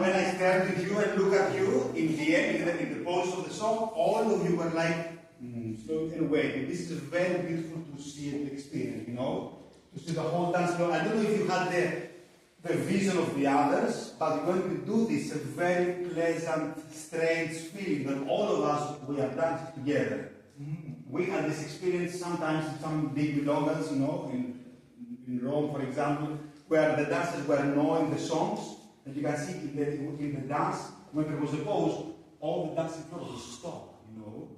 when I stare to you and look at you, in the end, in the pose of the song, all of you were like, slow and waiting. This is very beautiful to see and experience, you know? To see the whole dance floor. I don't know if you had the vision of the others, but when we do this, a very pleasant, strange feeling that all of us, we are dancing together. We had this experience sometimes in some big milongas, you know, in Rome, for example, where the dancers were knowing the songs, and you can see in the dance, when there was a pause, all the dancing floor was stopped, you know.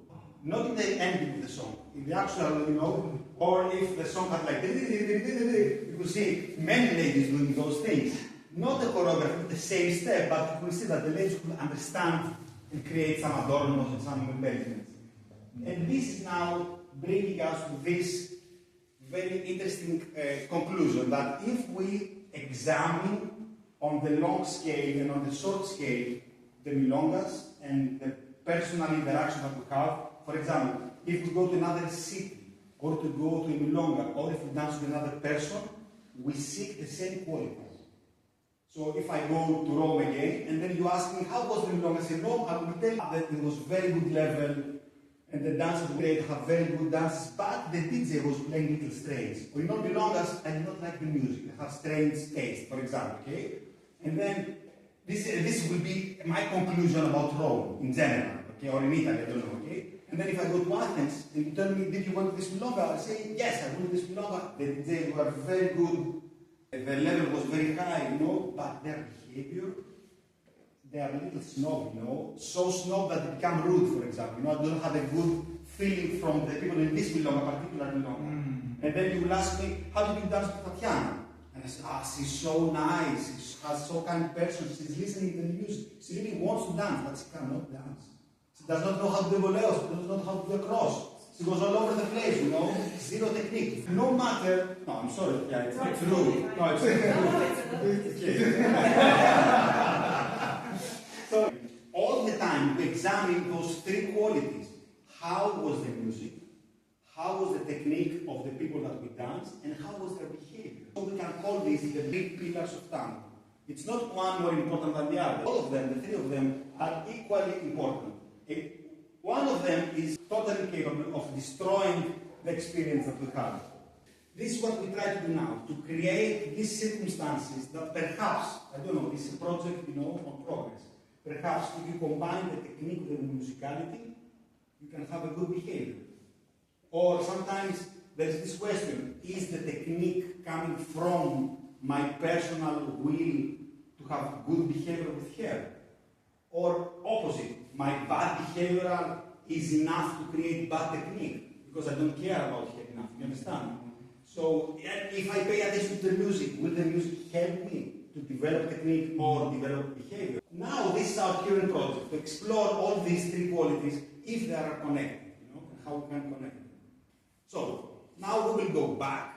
Not in the ending of the song, in the actual, you know, or if the song had like, you could see many ladies doing those things. Not the choreography, the same step, but you could see that the ladies could understand and create some adornments and some embellishments. And this is now bringing us to this very interesting conclusion that if we examine on the long scale and on the short scale the milongas and the personal interaction that we have, for example, if we go to another city or to go to a milonga or if we dance with another person, we seek the same qualities. So if I go to Rome again and then you ask me how was the milongas in Rome, I will tell you that it was very good level and the dancers were have very good dances, but the DJ was playing little strange. Or in all milongas, I did not like the music. I have strange taste, for example, okay? And then this will be my conclusion about Rome in general, okay, or in Italy, I don't know, okay? And then if I go to Athens and you tell me, did you want this milonga? I say, yes, I want this milonga. The DJs were very good, the level was very high, you know, but their behavior, they are a little snob, you know, so snob that they become rude, for example. You know, I don't have a good feeling from the people in this milonga, particular milonga. And then you will ask me, how did you dance with Tatiana? And I say, she's so nice, she has so kind of person, she's listening to the music. She really wants to dance, but she cannot dance. She does not know how to do boleros, she does not know how to do a cross. She goes all over the place, you know, zero technique. No matter, no, I'm sorry, yeah, it's not true. No, it's So, all the time we examine those three qualities. How was the music? How was the technique of the people that we danced? And how was their behavior? So we can call these the big pillars of tango. It's not one more important than the other. All of them, the three of them, are equally important. One of them is totally capable of destroying the experience that we have. This is what we try to do now, to create these circumstances that perhaps, I don't know, this is a project, you know, on progress. Perhaps if you combine the technique with the musicality, you can have a good behavior. Or sometimes there is this question, is the technique coming from my personal will to have good behavior with her? Or opposite, my bad behavior is enough to create bad technique because I don't care about her enough, you understand? So if I pay attention to the music, will the music help me to develop technique or develop behavior? Now this is our current project, to explore all these three qualities if they are connected, you know, and how we can connect them. So now we will go back